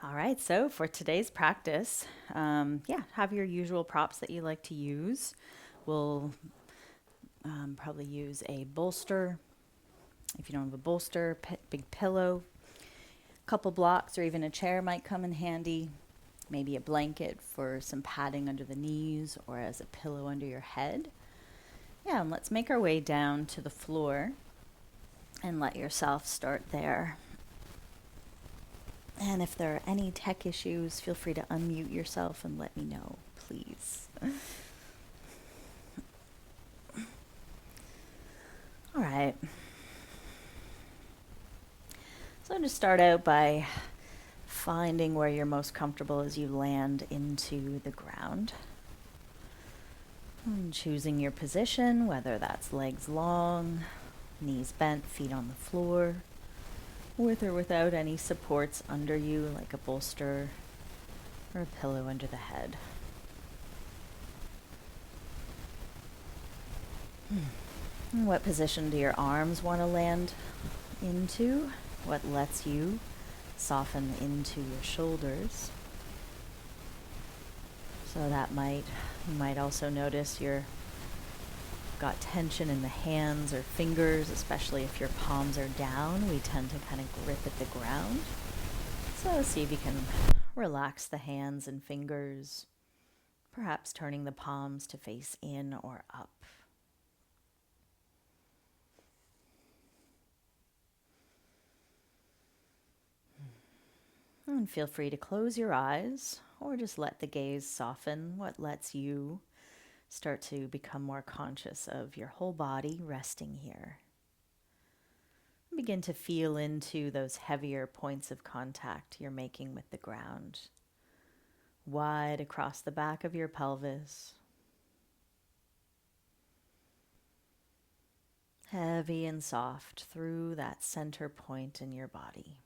All right, so for today's practice, have your usual props that you like to use. We'll probably use a bolster. If you don't have a bolster, big pillow, a couple blocks, or even a chair might come in handy. Maybe a blanket for some padding under the knees or as a pillow under your head. Yeah, and let's make our way down to the floor and let yourself start there. And if there are any tech issues, feel free to unmute yourself and let me know, please. All right. So just start out by finding where you're most comfortable as you land into the ground. And choosing your position, whether that's legs long, knees bent, feet on the floor, with or without any supports under you, like a bolster or a pillow under the head. And what position do your arms want to land into? What lets you soften into your shoulders? So you might also notice you've got tension in the hands or fingers, especially if your palms are down. We tend to kind of grip at the ground. So see if you can relax the hands and fingers, perhaps turning the palms to face in or up. And feel free to close your eyes or just let the gaze soften. What lets you start to become more conscious of your whole body resting here. Begin to feel into those heavier points of contact you're making with the ground, wide across the back of your pelvis, heavy and soft through that center point in your body.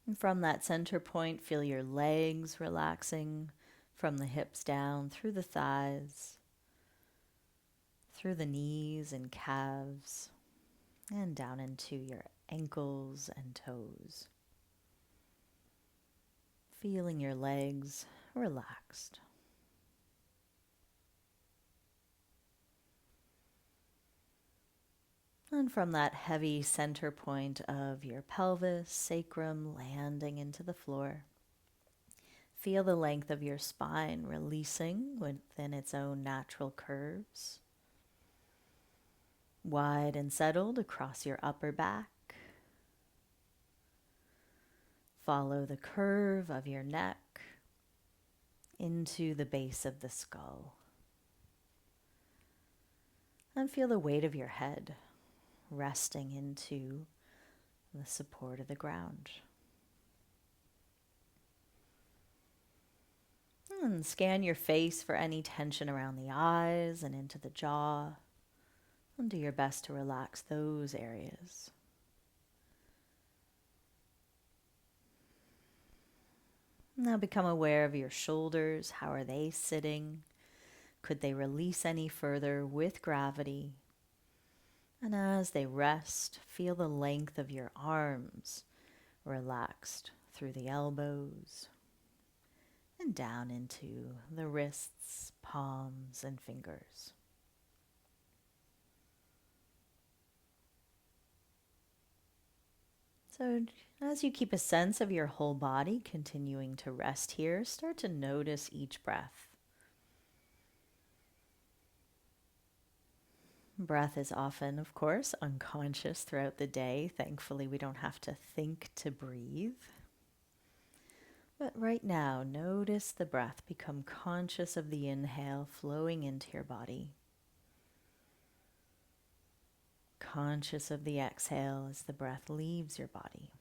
And from that center point, feel your legs relaxing from the hips down through the thighs, through the knees and calves, and down into your ankles and toes. Feeling your legs relaxed. And from that heavy center point of your pelvis, sacrum, landing into the floor, feel the length of your spine releasing within its own natural curves. Wide and settled across your upper back. Follow the curve of your neck into the base of the skull. And feel the weight of your head resting into the support of the ground. And scan your face for any tension around the eyes and into the jaw. And do your best to relax those areas. Now become aware of your shoulders. How are they sitting? Could they release any further with gravity? And as they rest, feel the length of your arms relaxed through the elbows and down into the wrists, palms, and fingers. So as you keep a sense of your whole body continuing to rest here, start to notice each breath. Breath is often, of course, unconscious throughout the day. Thankfully, we don't have to think to breathe. But right now, notice the breath. Become conscious of the inhale flowing into your body. Conscious of the exhale as the breath leaves your body.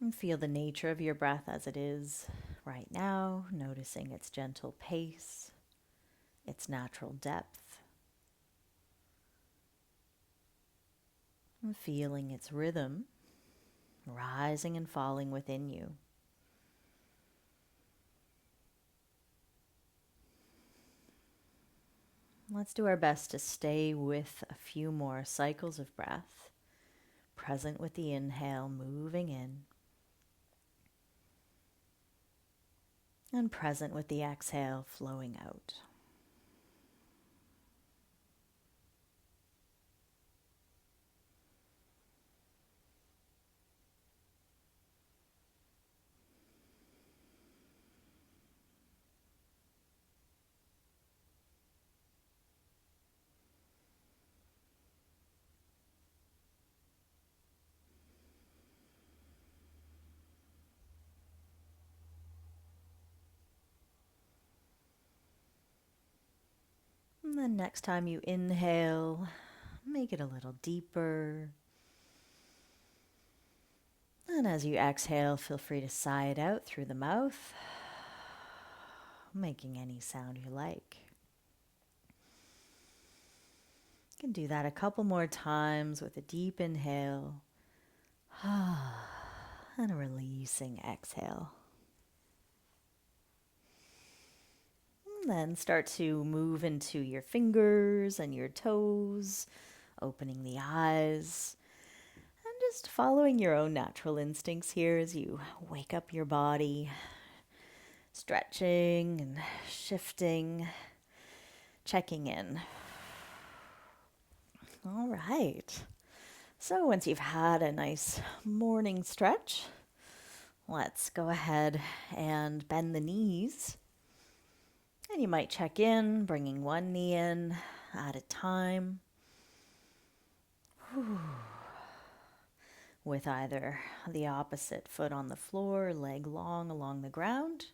And feel the nature of your breath as it is right now, noticing its gentle pace, its natural depth, and feeling its rhythm rising and falling within you. Let's do our best to stay with a few more cycles of breath, present with the inhale, moving in, and present with the exhale, flowing out. And then next time you inhale, make it a little deeper. And as you exhale, feel free to sigh it out through the mouth, making any sound you like. You can do that a couple more times with a deep inhale and a releasing exhale. And then start to move into your fingers and your toes, opening the eyes, and just following your own natural instincts here as you wake up your body, stretching and shifting, checking in. All right. So once you've had a nice morning stretch, let's go ahead and bend the knees. And you might check in, bringing one knee in at a time, with either the opposite foot on the floor, leg long along the ground.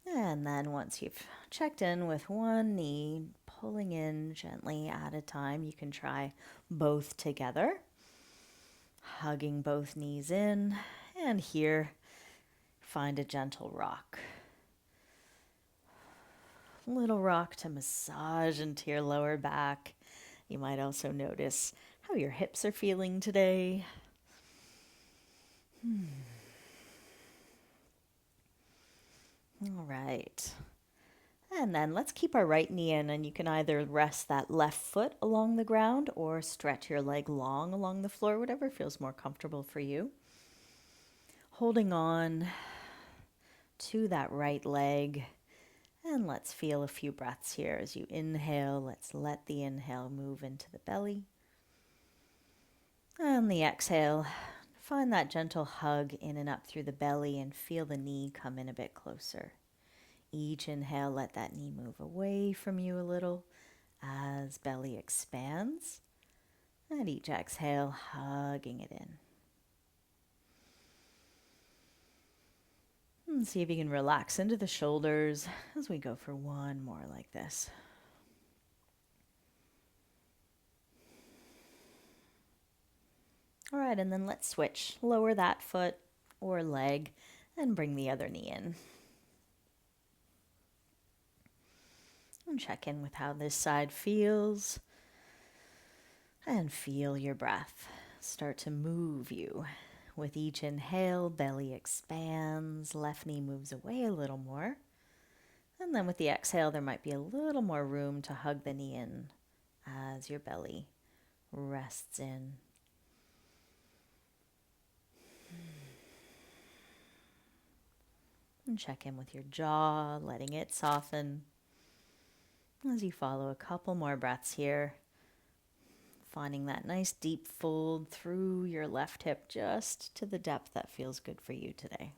And then once you've checked in with one knee, pulling in gently at a time, you can try both together, hugging both knees in, and here, find a gentle rock. Little rock to massage into your lower back. You might also notice how your hips are feeling today. All right. And then let's keep our right knee in, and you can either rest that left foot along the ground or stretch your leg long along the floor, whatever feels more comfortable for you. Holding on to that right leg, and let's feel a few breaths here. As you inhale, let's let the inhale move into the belly. And the exhale, find that gentle hug in and up through the belly and feel the knee come in a bit closer. Each inhale, let that knee move away from you a little as belly expands. And each exhale, hugging it in. And see if you can relax into the shoulders as we go for one more like this. All right, and then let's switch. Lower that foot or leg and bring the other knee in. And check in with how this side feels. And feel your breath start to move you. With each inhale, belly expands, left knee moves away a little more. And then with the exhale, there might be a little more room to hug the knee in as your belly rests in. And check in with your jaw, letting it soften. As you follow a couple more breaths here, finding that nice deep fold through your left hip just to the depth that feels good for you today.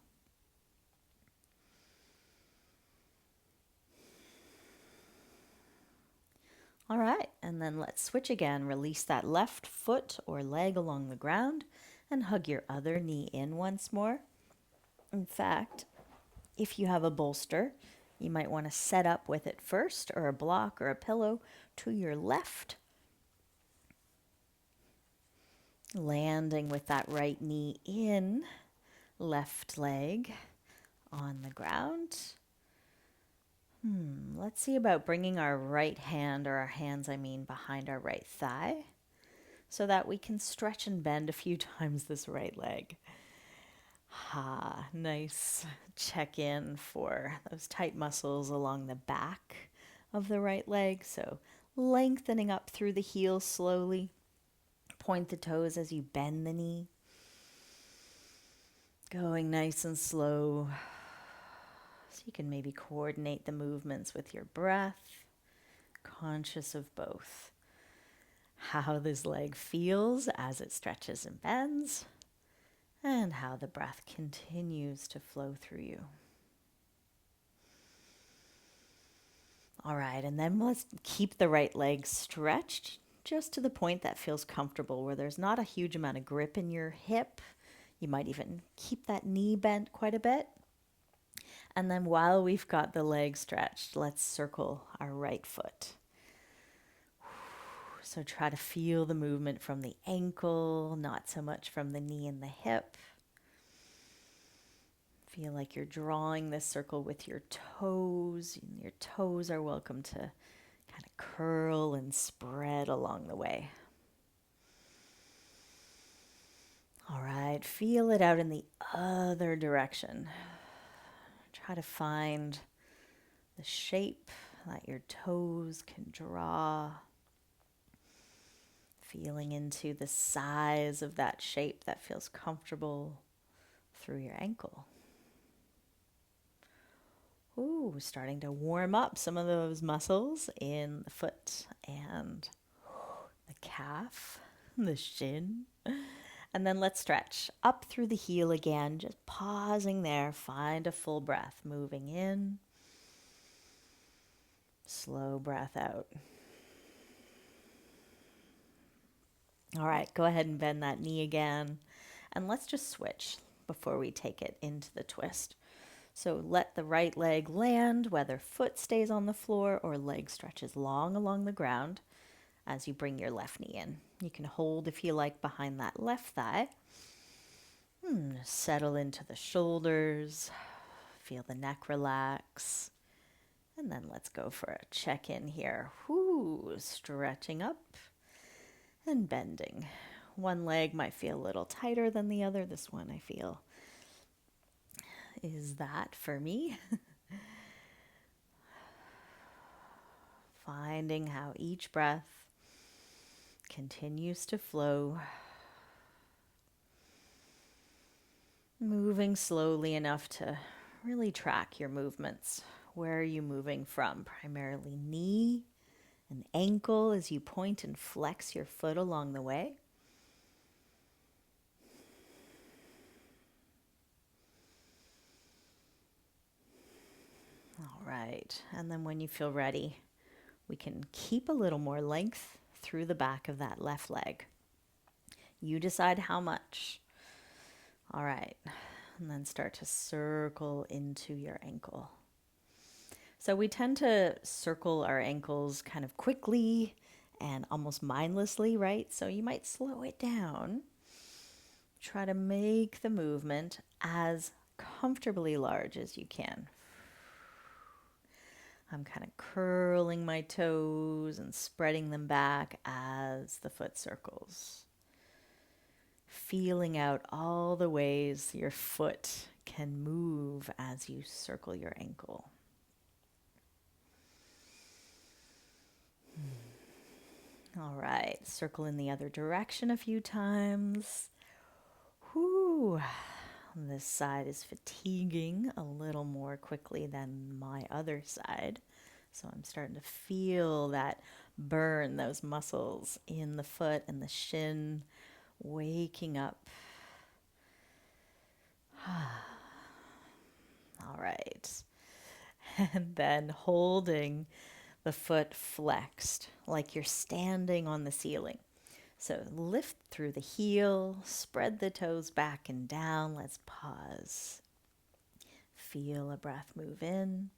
All right, and then let's switch again. Release that left foot or leg along the ground and hug your other knee in once more. In fact, if you have a bolster, you might want to set up with it first, or a block or a pillow to your left. Landing with that right knee in, left leg on the ground. Let's see about bringing our right hand, or our hands, behind our right thigh, so that we can stretch and bend a few times this right leg. Nice check in for those tight muscles along the back of the right leg. So lengthening up through the heel slowly. Point the toes as you bend the knee. Going nice and slow. So you can maybe coordinate the movements with your breath, conscious of both how this leg feels as it stretches and bends, and how the breath continues to flow through you. All right, and then let's keep the right leg stretched just to the point that feels comfortable, where there's not a huge amount of grip in your hip. You might even keep that knee bent quite a bit. And then while we've got the leg stretched, let's circle our right foot. So try to feel the movement from the ankle, not so much from the knee and the hip. Feel like you're drawing this circle with your toes. Your toes are welcome to kind of curl and spread along the way. All right, feel it out in the other direction. Try to find the shape that your toes can draw. Feeling into the size of that shape that feels comfortable through your ankle. Ooh, starting to warm up some of those muscles in the foot and the calf, the shin. And then let's stretch up through the heel again, just pausing there. Find a full breath, moving in. Slow breath out. All right, go ahead and bend that knee again. And let's just switch before we take it into the twist. So let the right leg land, whether foot stays on the floor or leg stretches long along the ground as you bring your left knee in. You can hold, if you like, behind that left thigh. Settle into the shoulders. Feel the neck relax. And then let's go for a check-in here. Stretching up and bending. One leg might feel a little tighter than the other. This one I feel is that for me. Finding how each breath continues to flow. Moving slowly enough to really track your movements. Where are you moving from? Primarily knee and ankle as you point and flex your foot along the way. All right, and then when you feel ready, we can keep a little more length through the back of that left leg. You decide how much. All right, and then start to circle into your ankle. So we tend to circle our ankles kind of quickly and almost mindlessly, right? So you might slow it down. Try to make the movement as comfortably large as you can. I'm kind of curling my toes and spreading them back as the foot circles. Feeling out all the ways your foot can move as you circle your ankle. All right, circle in the other direction a few times. This side is fatiguing a little more quickly than my other side. So I'm starting to feel that burn, those muscles in the foot and the shin waking up. All right. And then holding the foot flexed like you're standing on the ceiling. So lift through the heel, spread the toes back and down. Let's pause. Feel a breath move in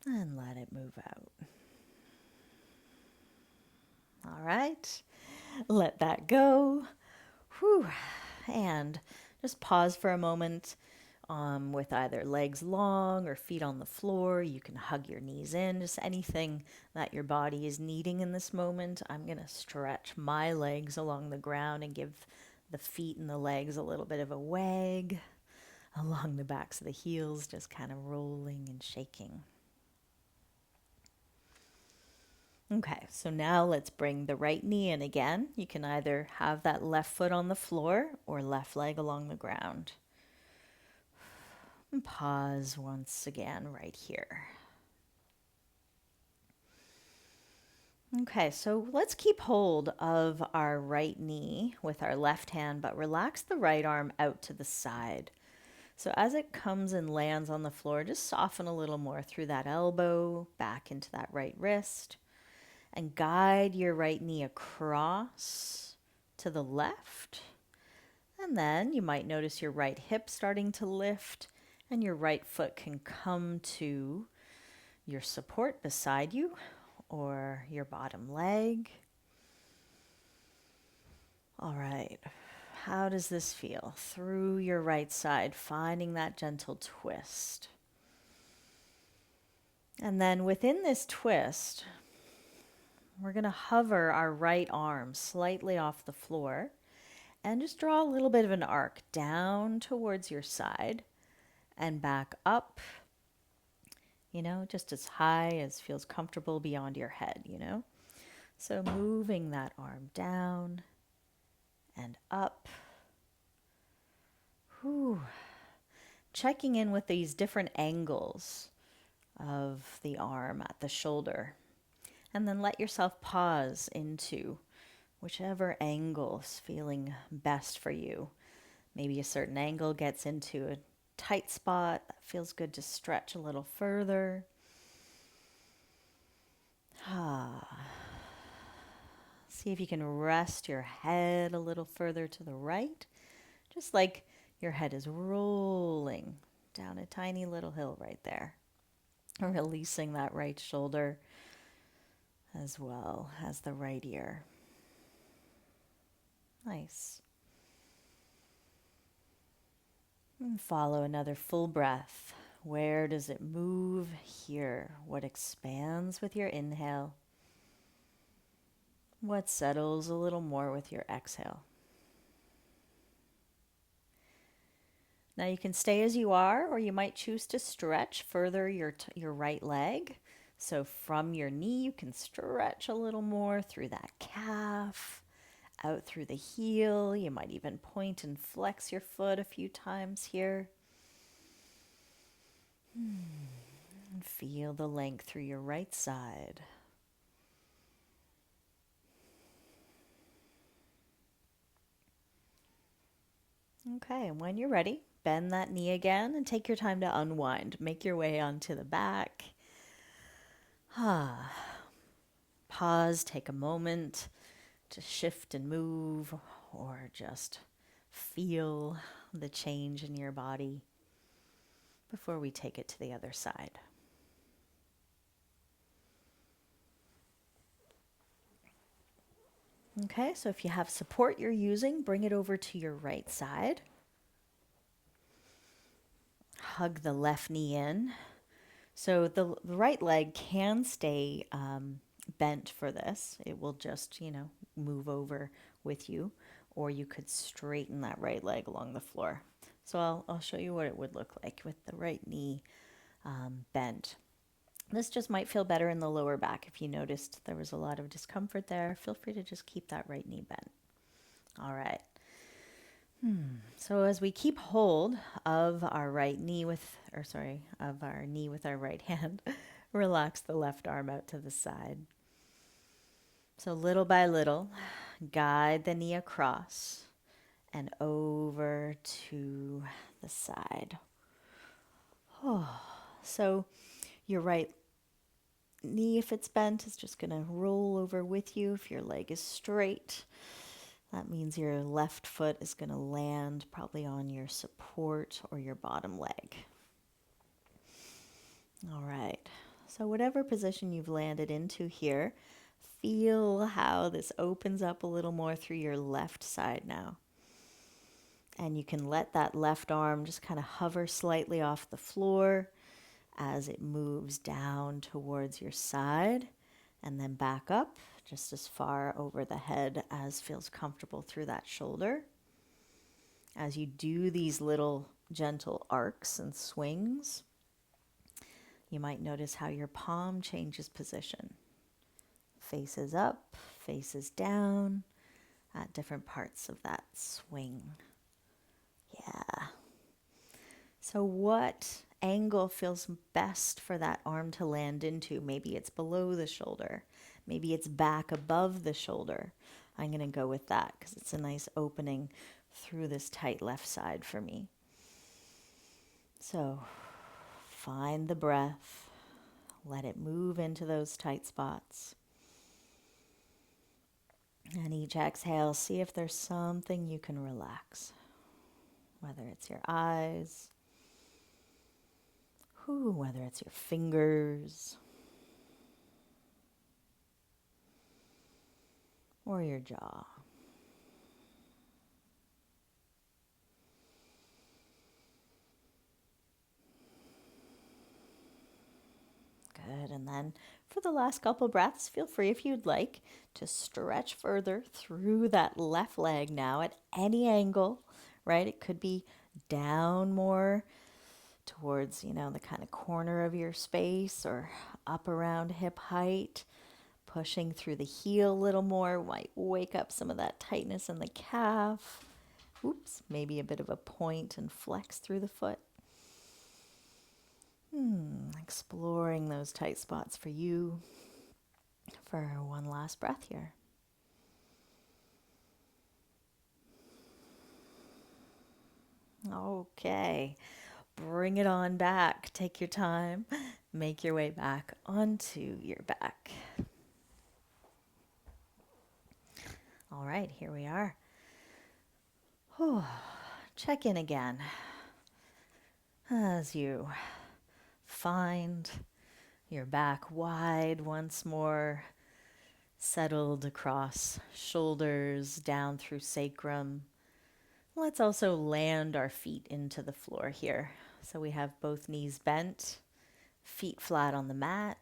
and let it move out. All right, let that go. And just pause for a moment. With either legs long or feet on the floor. You can hug your knees in, just anything that your body is needing in this moment. I'm going to stretch my legs along the ground and give the feet and the legs a little bit of a wag along the backs of the heels, just kind of rolling and shaking. Okay, so now let's bring the right knee in again. You can either have that left foot on the floor or left leg along the ground. And pause once again right here. Okay, so let's keep hold of our right knee with our left hand, but relax the right arm out to the side. So as it comes and lands on the floor, just soften a little more through that elbow, back into that right wrist, and guide your right knee across to the left. And then you might notice your right hip starting to lift, and your right foot can come to your support beside you or your bottom leg. All right. How does this feel? Through your right side, finding that gentle twist. And then within this twist, we're going to hover our right arm slightly off the floor and just draw a little bit of an arc down towards your side and back up, just as high as feels comfortable beyond your head. So moving that arm down and up. Whew. Checking in with these different angles of the arm at the shoulder. And then let yourself pause into whichever angle is feeling best for you. Maybe a certain angle gets into a tight spot that feels good to stretch a little further. See if you can rest your head a little further to the right, just like your head is rolling down a tiny little hill right there. Releasing that right shoulder as well as the right ear. Nice. And follow another full breath. Where does it move here? What expands with your inhale? What settles a little more with your exhale? Now you can stay as you are, or you might choose to stretch further your right leg. So from your knee, you can stretch a little more through that calf, out through the heel. You might even point and flex your foot a few times here. And feel the length through your right side. Okay, and when you're ready, bend that knee again and take your time to unwind. Make your way onto the back. Pause, take a moment to shift and move, or just feel the change in your body before we take it to the other side. Okay, so if you have support you're using, bring it over to your right side. Hug the left knee in. So the right leg can stay bent for this. It will just, move over with you, or you could straighten that right leg along the floor. So I'll show you what it would look like with the right knee bent. This just might feel better in the lower back. If you noticed there was a lot of discomfort there, feel free to just keep that right knee bent. All right. So as we keep hold of our knee with our right hand, relax the left arm out to the side. So little by little, guide the knee across and over to the side. So your right knee, if it's bent, is just going to roll over with you. If your leg is straight, that means your left foot is going to land probably on your support or your bottom leg. All right. So whatever position you've landed into here, feel how this opens up a little more through your left side now. And you can let that left arm just kind of hover slightly off the floor as it moves down towards your side and then back up just as far over the head as feels comfortable through that shoulder. As you do these little gentle arcs and swings, you might notice how your palm changes position. Faces up, faces down at different parts of that swing. Yeah. So what angle feels best for that arm to land into? Maybe it's below the shoulder. Maybe it's back above the shoulder. I'm going to go with that because it's a nice opening through this tight left side for me. So find the breath. Let it move into those tight spots. And each exhale, see if there's something you can relax. Whether it's your eyes, whether it's your fingers, or your jaw. Good. And then for the last couple breaths, feel free if you'd like to stretch further through that left leg now at any angle, right? It could be down more towards, the kind of corner of your space or up around hip height. Pushing through the heel a little more might wake up some of that tightness in the calf. Oops, maybe a bit of a point and flex through the foot. Exploring those tight spots for you for one last breath here. Okay, bring it on back. Take your time. Make your way back onto your back. All right, here we are. Check in again as you find your back wide once more, settled across shoulders, down through sacrum. Let's also land our feet into the floor here. So we have both knees bent, feet flat on the mat.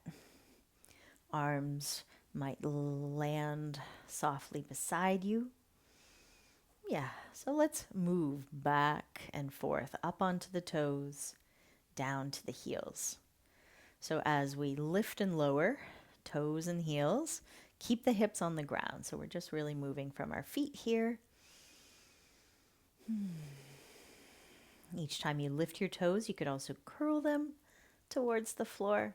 Arms might land softly beside you. Yeah, so let's move back and forth, up onto the toes, down to the heels. So as we lift and lower, toes and heels, keep the hips on the ground. So we're just really moving from our feet here. Each time you lift your toes, you could also curl them towards the floor.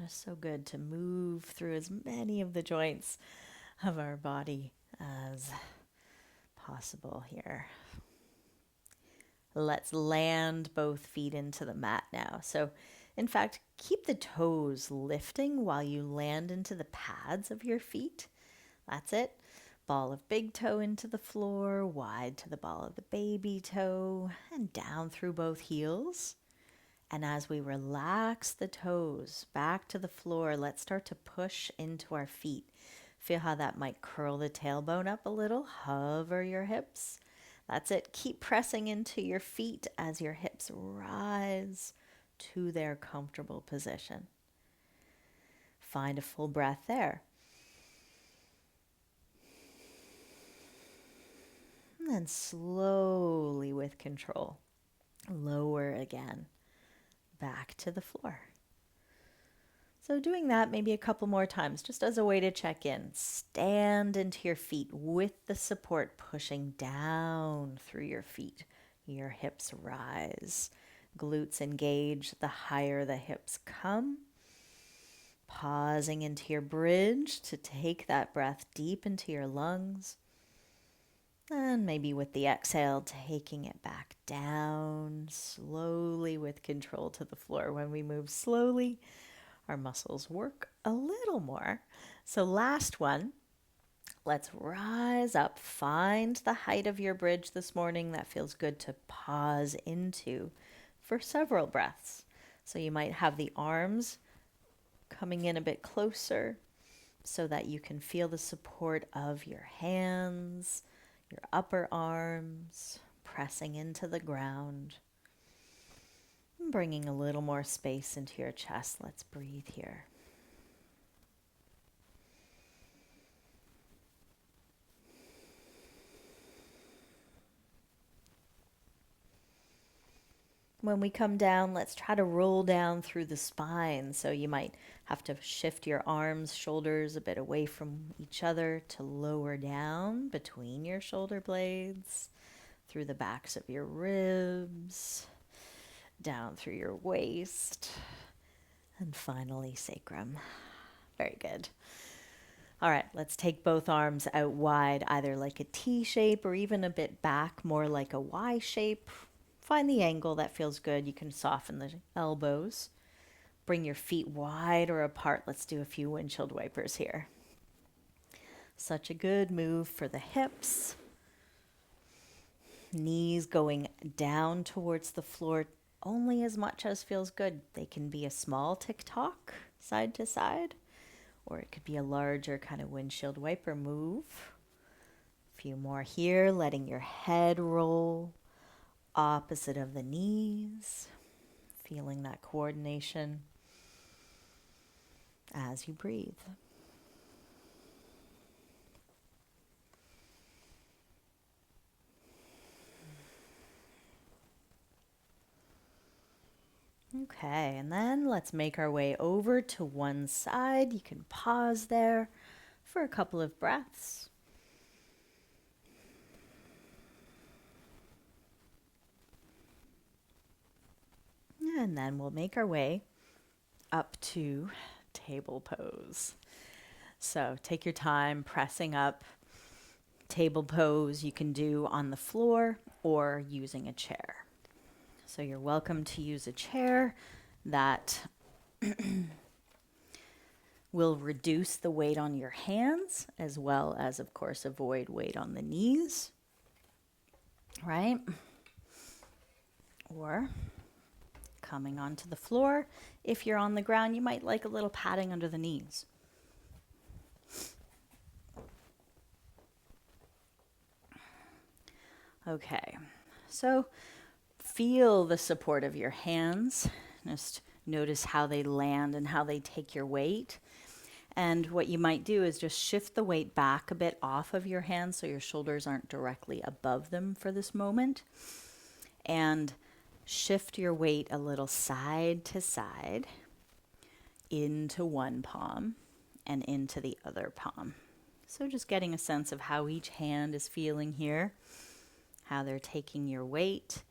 It's so good to move through as many of the joints of our body as possible here. Let's land both feet into the mat now. So, in fact, keep the toes lifting while you land into the pads of your feet. That's it. Ball of big toe into the floor, wide to the ball of the baby toe, and down through both heels. And as we relax the toes back to the floor, let's start to push into our feet. Feel how that might curl the tailbone up a little. Hover your hips. That's it. Keep pressing into your feet as your hips rise to their comfortable position. Find a full breath there. And then slowly, with control, lower again back to the floor. So doing that maybe a couple more times just as a way to check in. Stand into your feet with the support pushing down through your feet. Your hips rise. Glutes engage the higher the hips come. Pausing into your bridge to take that breath deep into your lungs. And maybe with the exhale, taking it back down slowly with control to the floor. When we move slowly, our muscles work a little more. So last one, let's rise up. Find the height of your bridge this morning that feels good to pause into for several breaths. So you might have the arms coming in a bit closer so that you can feel the support of your hands, your upper arms pressing into the ground. Bringing a little more space into your chest. Let's breathe here. When we come down, let's try to roll down through the spine. So you might have to shift your arms, shoulders a bit away from each other to lower down between your shoulder blades, through the backs of your ribs, down through your waist, and finally sacrum. Very good. All right, let's take both arms out wide, either like a T shape or even a bit back, more like a Y shape. Find the angle that feels good. You can soften the elbows. Bring your feet wider apart. Let's do a few windshield wipers here. Such a good move for the hips. Knees going down towards the floor only as much as feels good. They can be a small tick-tock side to side, or it could be a larger kind of windshield wiper move. A few more here, letting your head roll opposite of the knees, feeling that coordination as you breathe. Okay, and then let's make our way over to one side. You can pause there for a couple of breaths. And then we'll make our way up to table pose. So take your time pressing up. Table pose you can do on the floor or using a chair. So you're welcome to use a chair that will reduce the weight on your hands, as well as, of course, avoid weight on the knees, right? Or coming onto the floor. If you're on the ground, you might like a little padding under the knees. Okay, so feel the support of your hands. Just notice how they land and how they take your weight. And what you might do is just shift the weight back a bit off of your hands so your shoulders aren't directly above them for this moment. And shift your weight a little side to side into one palm and into the other palm. So just getting a sense of how each hand is feeling here, how they're taking your weight,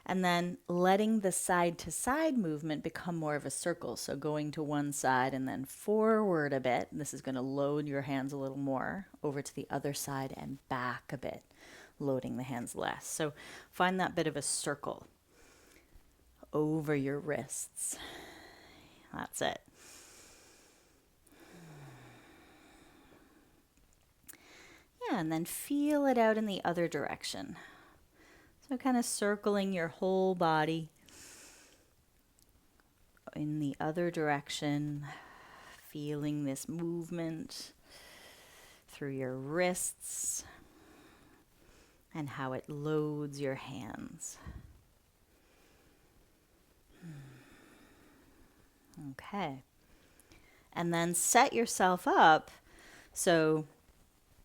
and then letting the side to side movement become more of a circle. So going to one side and then forward a bit. This is going to load your hands a little more, over to the other side and back a bit, loading the hands less. So find that bit of a circle over your wrists. That's it. Yeah, and then feel it out in the other direction. So kind of circling your whole body in the other direction, feeling this movement through your wrists and how it loads your hands. Okay. And then set yourself up so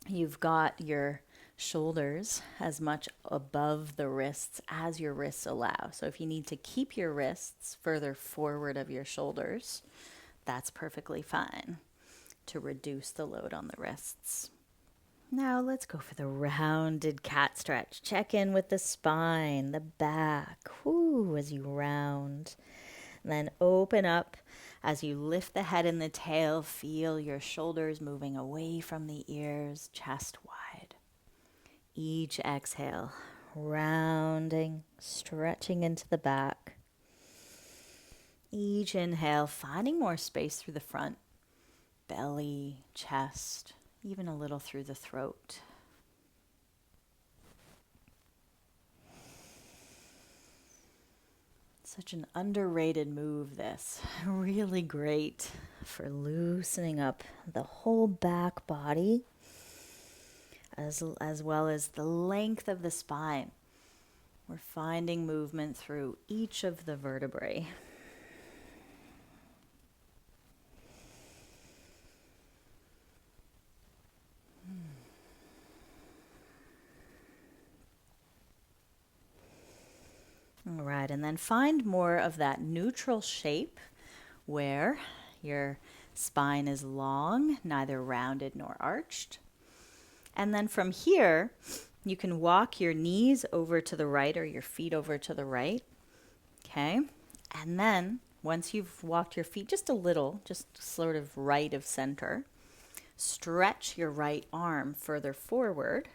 you've got your shoulders as much above the wrists as your wrists allow. So if you need to keep your wrists further forward of your shoulders, that's perfectly fine to reduce the load on the wrists. Now let's go for the rounded cat stretch. Check in with the spine, the back, whoo, as you round. And then open up as you lift the head and the tail. Feel your shoulders moving away from the ears, chest wide. Each exhale, rounding, stretching into the back. Each inhale, finding more space through the front, belly, chest, even a little through the throat. Such an underrated move, this. Really great for loosening up the whole back body, as well as the length of the spine. We're finding movement through each of the vertebrae. All right, and then find more of that neutral shape where your spine is long, neither rounded nor arched. And then from here, you can walk your knees over to the right or your feet over to the right. Okay. And then once you've walked your feet just a little, just sort of right of center, stretch your right arm further forward.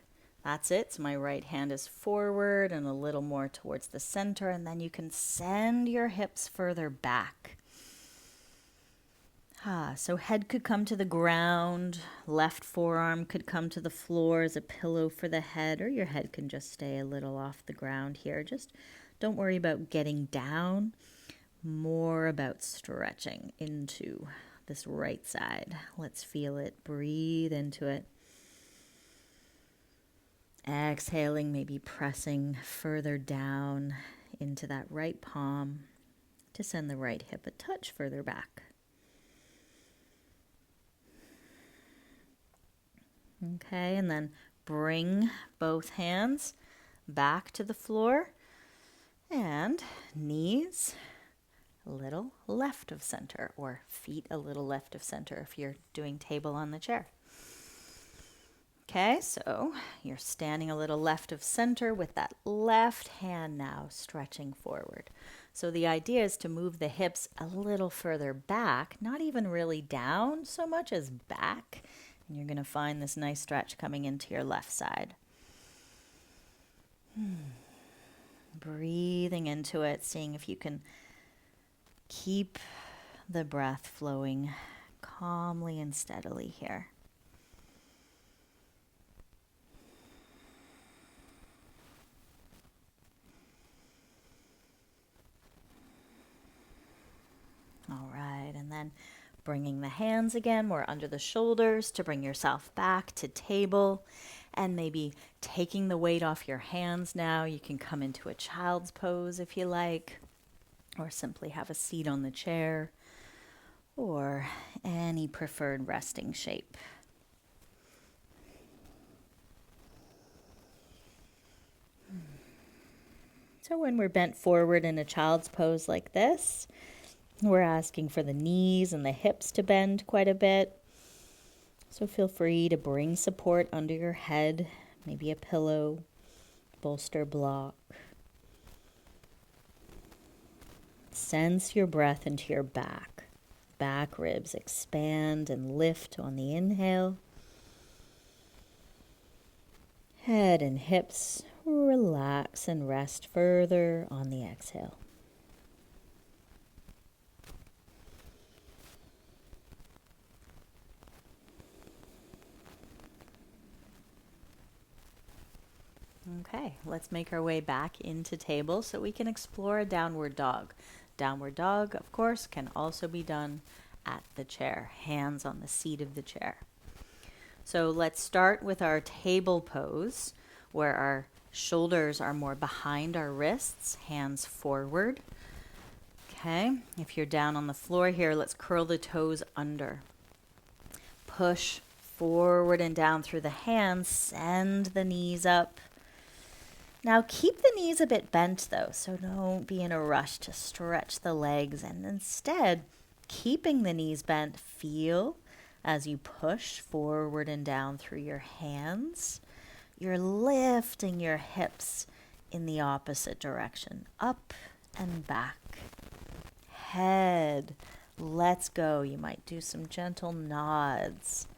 That's it. So my right hand is forward and a little more towards the center. And then you can send your hips further back. So head could come to the ground, left forearm could come to the floor as a pillow for the head, or your head can just stay a little off the ground here. Just don't worry about getting down, more about stretching into this right side. Let's feel it. Breathe into it. Exhaling, maybe pressing further down into that right palm to send the right hip a touch further back. Okay, and then bring both hands back to the floor and knees a little left of center, or feet a little left of center if you're doing table on the chair. Okay, so you're standing a little left of center with that left hand now stretching forward. So the idea is to move the hips a little further back, not even really down so much as back. And you're going to find this nice stretch coming into your left side. Breathing into it, seeing if you can keep the breath flowing calmly and steadily here. All right, and then bringing the hands again more under the shoulders to bring yourself back to table, and maybe taking the weight off your hands now. You can come into a child's pose if you like, or simply have a seat on the chair, or any preferred resting shape. So when we're bent forward in a child's pose like this, we're asking for the knees and the hips to bend quite a bit. So feel free to bring support under your head, maybe a pillow, bolster block. Sense your breath into your back. Back ribs expand and lift on the inhale. Head and hips relax and rest further on the exhale. Okay, let's make our way back into table so we can explore a downward dog. Downward dog, of course, can also be done at the chair, hands on the seat of the chair. So let's start with our table pose, where our shoulders are more behind our wrists, hands forward. Okay, if you're down on the floor here, let's curl the toes under. Push forward and down through the hands, send the knees up. Now keep the knees a bit bent though, so don't be in a rush to stretch the legs, and instead, keeping the knees bent, feel as you push forward and down through your hands. You're lifting your hips in the opposite direction, up and back. Head, let's go. You might do some gentle nods.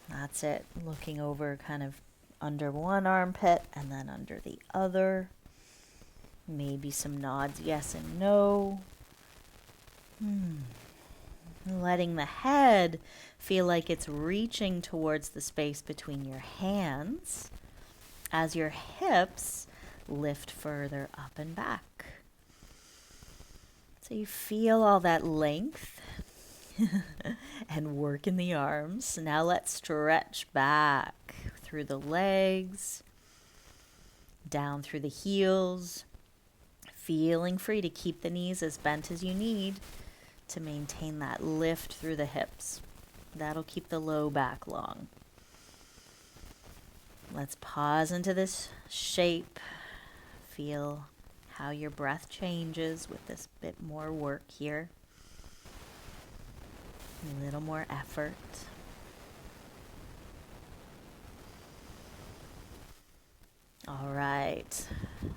That's it, looking over kind of under one armpit and then under the other. Maybe some nods, yes and no. Letting the head feel like it's reaching towards the space between your hands as your hips lift further up and back. So you feel all that length and work in the arms. Now let's stretch back through the legs, down through the heels, feeling free to keep the knees as bent as you need to maintain that lift through the hips. That'll keep the low back long. Let's pause into this shape. Feel how your breath changes with this bit more work here. A little more effort. All right.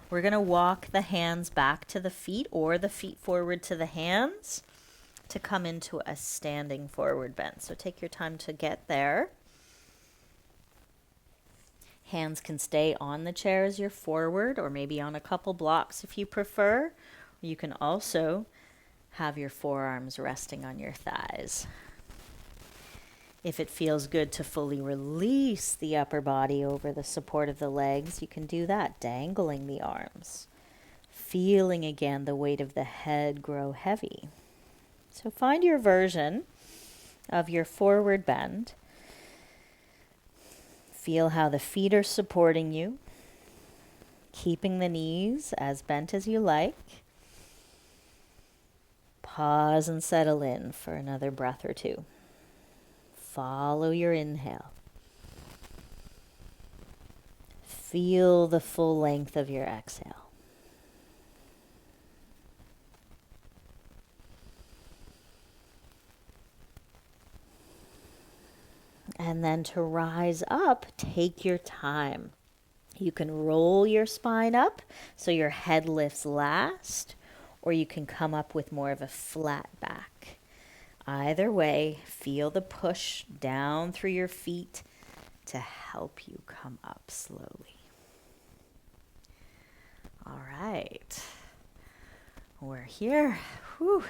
We're going to walk the hands back to the feet or the feet forward to the hands to come into a standing forward bend. So take your time to get there. Hands can stay on the chair as you're forward, or maybe on a couple blocks if you prefer. You can also have your forearms resting on your thighs. If it feels good to fully release the upper body over the support of the legs, you can do that, dangling the arms. Feeling again the weight of the head grow heavy. So find your version of your forward bend. Feel how the feet are supporting you, keeping the knees as bent as you like. Pause and settle in for another breath or two. Follow your inhale. Feel the full length of your exhale. And then to rise up, take your time. You can roll your spine up so your head lifts last, or you can come up with more of a flat back. Either way, feel the push down through your feet to help you come up slowly. All right. We're here. Whew.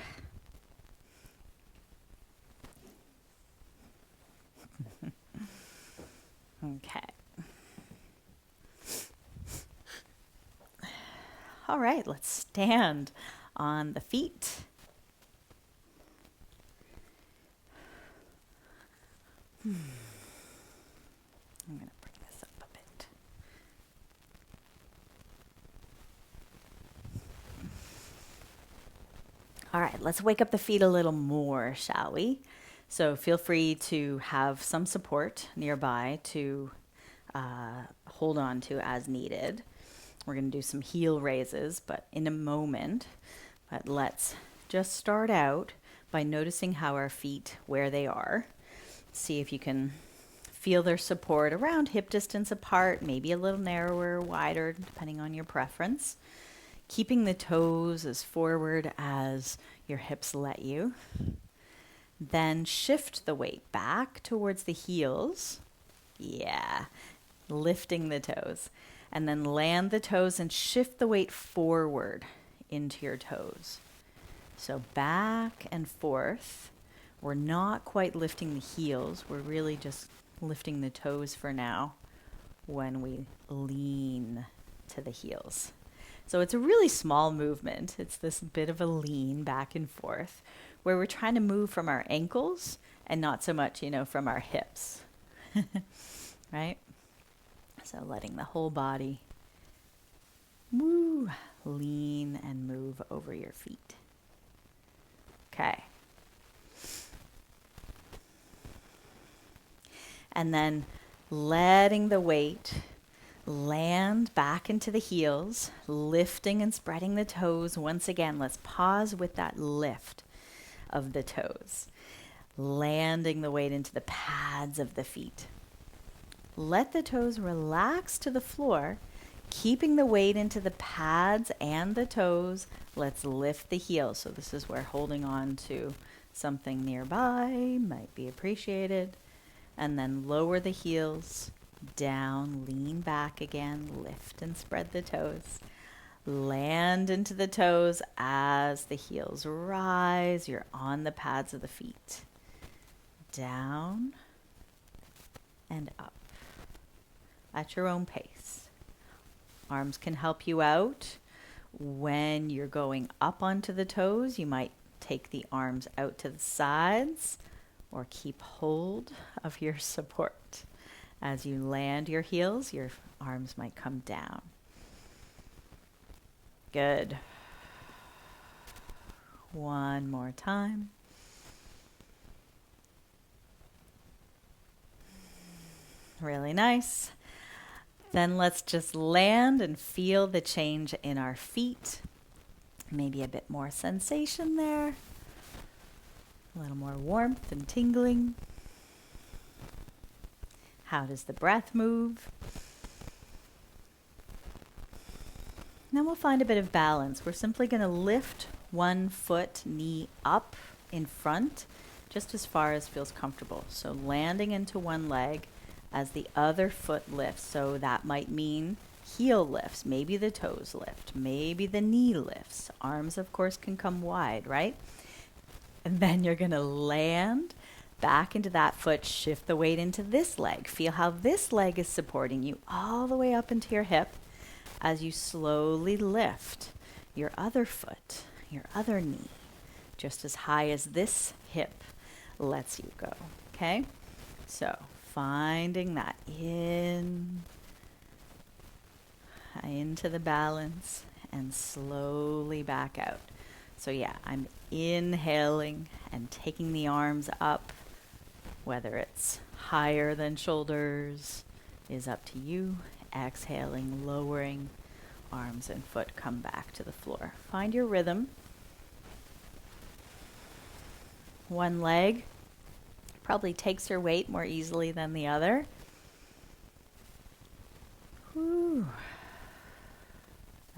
Okay. All right, let's stand on the feet. I'm going to bring this up a bit. All right, let's wake up the feet a little more, shall we? So feel free to have some support nearby to hold on to as needed. We're going to do some heel raises, but in a moment. But let's just start out by noticing how our feet, where they are. See if you can feel their support around hip distance apart, maybe a little narrower, wider, depending on your preference. Keeping the toes as forward as your hips let you. Then shift the weight back towards the heels. Yeah, lifting the toes. And then land the toes and shift the weight forward into your toes. So back and forth. We're not quite lifting the heels. We're really just lifting the toes for now when we lean to the heels. So it's a really small movement. It's this bit of a lean back and forth where we're trying to move from our ankles and not so much, from our hips. Right? So letting the whole body lean and move over your feet. Okay. And then letting the weight land back into the heels, lifting and spreading the toes. Once again, let's pause with that lift of the toes. Landing the weight into the pads of the feet. Let the toes relax to the floor, keeping the weight into the pads and the toes. Let's lift the heels. So this is where holding on to something nearby might be appreciated. And then lower the heels down, lean back again, lift and spread the toes. Land into the toes as the heels rise. You're on the pads of the feet. Down and up at your own pace. Arms can help you out. When you're going up onto the toes, you might take the arms out to the sides or keep hold of your support. As you land your heels, your arms might come down. Good. One more time. Really nice. Then let's just land and feel the change in our feet. Maybe a bit more sensation there. A little more warmth and tingling. How does the breath move? Then we'll find a bit of balance. We're simply going to lift one foot, knee up in front, just as far as feels comfortable. So landing into one leg as the other foot lifts. So that might mean heel lifts, maybe the toes lift, maybe the knee lifts. Arms, of course, can come wide, right? And then you're going to land back into that foot, shift the weight into this leg. Feel how this leg is supporting you all the way up into your hip as you slowly lift your other foot, your other knee, just as high as this hip lets you go, okay? So finding that into the balance and slowly back out. So yeah, I'm inhaling and taking the arms up, whether it's higher than shoulders is up to you. Exhaling, lowering, arms and foot come back to the floor. Find your rhythm. One leg probably takes your weight more easily than the other. Whew.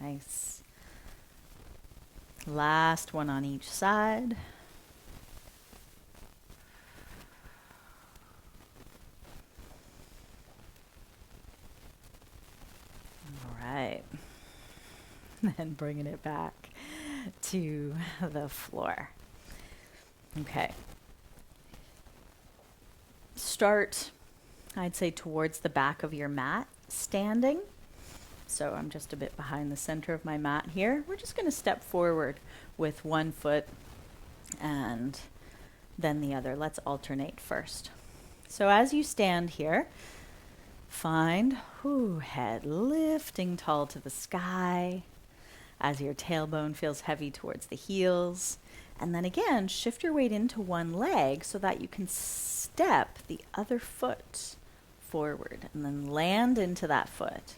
Nice. Last one on each side. All right. And bringing it back to the floor. Okay. Start, I'd say, towards the back of your mat, standing. So I'm just a bit behind the center of my mat here. We're just going to step forward with one foot and then the other. Let's alternate first. So as you stand here, find head lifting tall to the sky as your tailbone feels heavy towards the heels. And then again, shift your weight into one leg so that you can step the other foot forward and then land into that foot.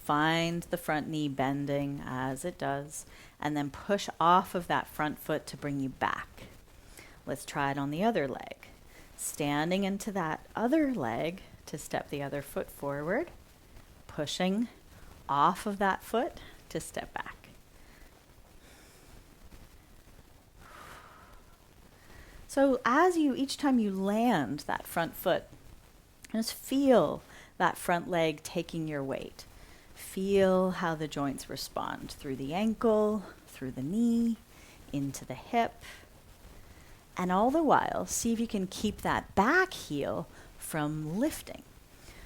Find the front knee bending as it does, and then push off of that front foot to bring you back. Let's try it on the other leg. Standing into that other leg to step the other foot forward, pushing off of that foot to step back. So each time you land that front foot, just feel that front leg taking your weight. Feel how the joints respond through the ankle, through the knee, into the hip. And all the while, see if you can keep that back heel from lifting.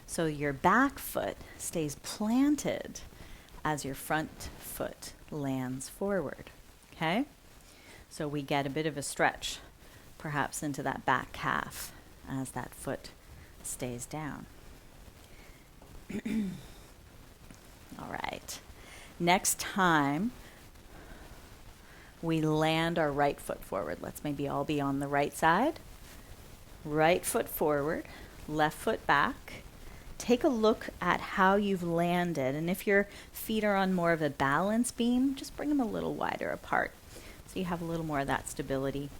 So your back foot stays planted as your front foot lands forward. Okay? So we get a bit of a stretch, perhaps into that back calf as that foot stays down. All right. Next time we land our right foot forward. Let's maybe all be on the right side. Right foot forward, left foot back. Take a look at how you've landed. And if your feet are on more of a balance beam, just bring them a little wider apart so you have a little more of that stability.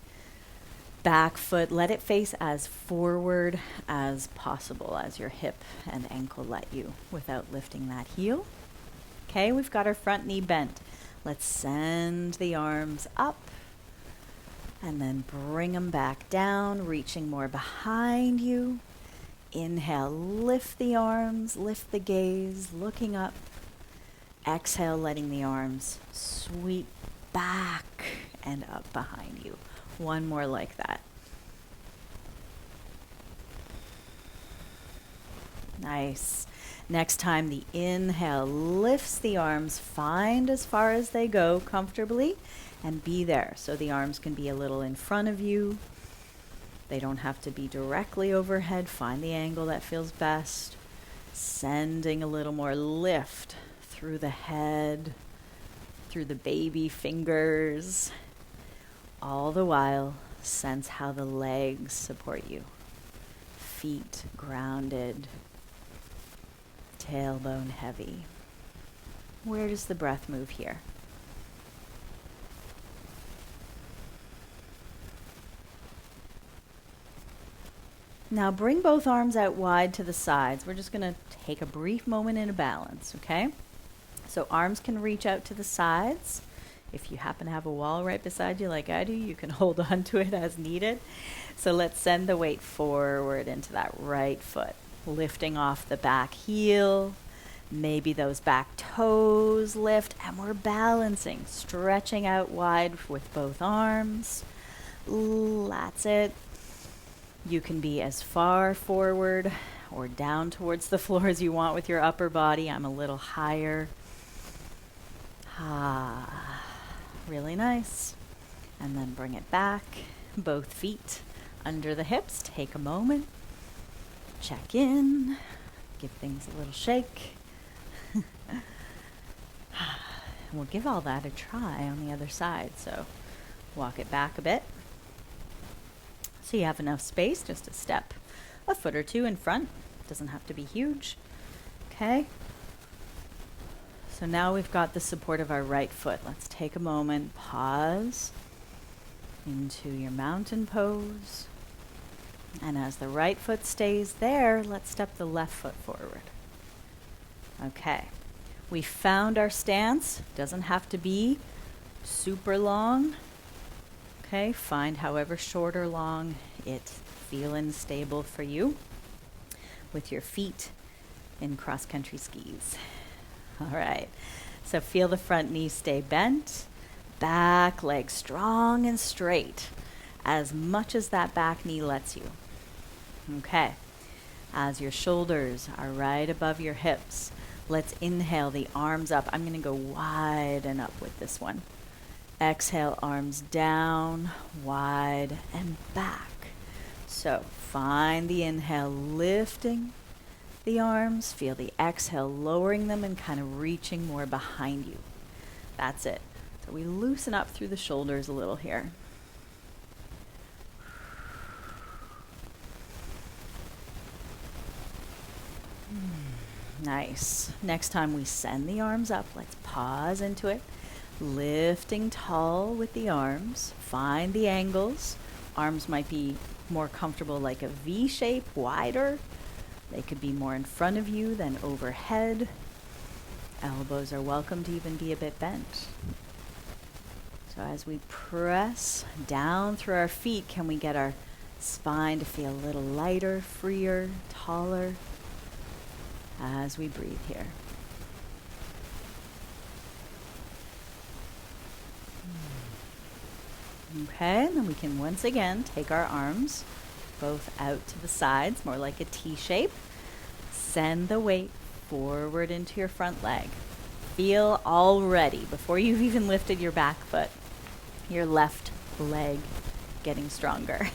Back foot, let it face as forward as possible as your hip and ankle let you without lifting that heel. Okay, we've got our front knee bent. Let's send the arms up and then bring them back down, reaching more behind you. Inhale, lift the arms, lift the gaze, looking up. Exhale, letting the arms sweep back and up behind you. One more like that. Nice. Next time, the inhale lifts the arms, find as far as they go comfortably, and be there. So the arms can be a little in front of you. They don't have to be directly overhead. Find the angle that feels best. Sending a little more lift through the head, through the baby fingers. All the while, sense how the legs support you. Feet grounded. tailbone heavy. Where does the breath move here? Now bring both arms out wide to the sides. We're just going to take a brief moment in a balance, okay? So arms can reach out to the sides. If you happen to have a wall right beside you like I do, you can hold on to it as needed. So let's send the weight forward into that right foot, lifting off the back heel. Maybe those back toes lift, and we're balancing, stretching out wide with both arms. That's it. You can be as far forward or down towards the floor as you want with your upper body. I'm a little higher. Really nice. And then bring it back. Both feet under the hips. Take a moment. Check in. Give things a little shake. We'll give all that a try on the other side. So walk it back a bit. So you have enough space just to step a foot or two in front. Doesn't have to be huge. Okay. So now we've got the support of our right foot. Let's take a moment, pause into your mountain pose. And as the right foot stays there, let's step the left foot forward. Okay. We found our stance. Doesn't have to be super long. Okay, find however short or long it feeling stable for you with your feet in cross-country skis. All right, so feel the front knee stay bent, back leg strong and straight, as much as that back knee lets you. Okay, as your shoulders are right above your hips, let's inhale the arms up. I'm gonna go wide and up with this one. Exhale, arms down, wide, and back. So find the inhale lifting the arms. Feel the exhale lowering them and kind of reaching more behind you. That's it. So we loosen up through the shoulders a little here. Nice. Next time we send the arms up, let's pause into it. Lifting tall with the arms. Find the angles. Arms might be more comfortable like a V shape, wider. They could be more in front of you than overhead. Elbows are welcome to even be a bit bent. So as we press down through our feet, can we get our spine to feel a little lighter, freer, taller as we breathe here. Okay, and then we can once again take our arms both out to the sides, more like a T shape. Send the weight forward into your front leg. Feel already, before you've even lifted your back foot, your left leg getting stronger,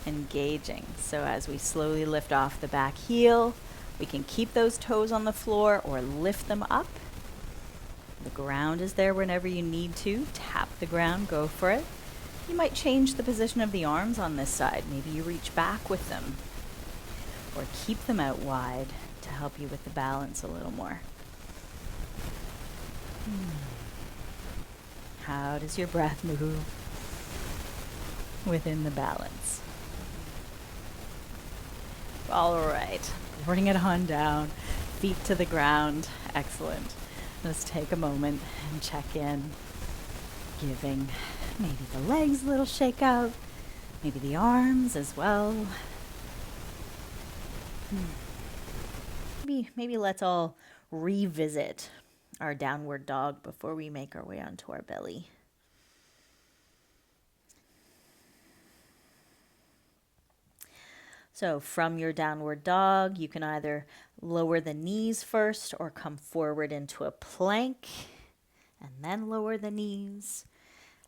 engaging. So as we slowly lift off the back heel, we can keep those toes on the floor or lift them up. The ground is there whenever you need to. Tap the ground, go for it. You might change the position of the arms on this side. Maybe you reach back with them or keep them out wide to help you with the balance a little more. How does your breath move within the balance? All right, bring it on down, feet to the ground. Excellent. Let's take a moment and check in, giving maybe the legs a little shake out, maybe the arms as well. Maybe let's all revisit our downward dog before we make our way onto our belly. So from your downward dog, you can either lower the knees first or come forward into a plank and then lower the knees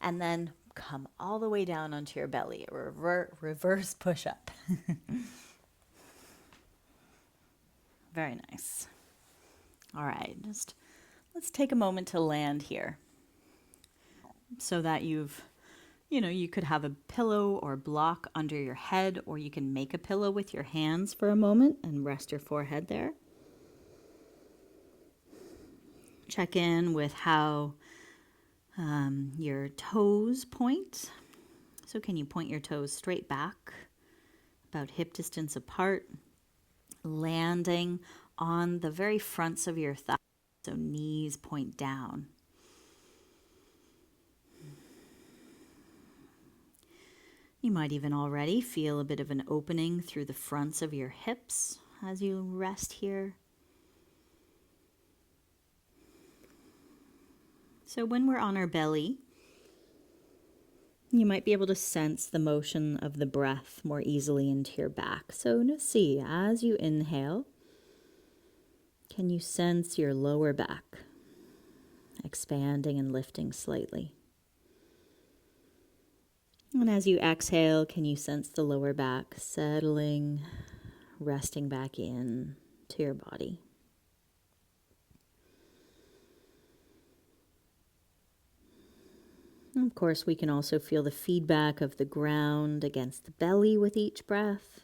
and then come all the way down onto your belly, a reverse push-up. Very nice. All right, let's take a moment to land here so that you could have a pillow or block under your head, or you can make a pillow with your hands for a moment and rest your forehead there. Check in with how your toes point. So can you point your toes straight back, about hip distance apart, landing on the very fronts of your thighs, so knees point down. You might even already feel a bit of an opening through the fronts of your hips as you rest here. So when we're on our belly, you might be able to sense the motion of the breath more easily into your back. So to see, as you inhale, can you sense your lower back expanding and lifting slightly? And as you exhale, can you sense the lower back settling, resting back in to your body? And of course, we can also feel the feedback of the ground against the belly with each breath.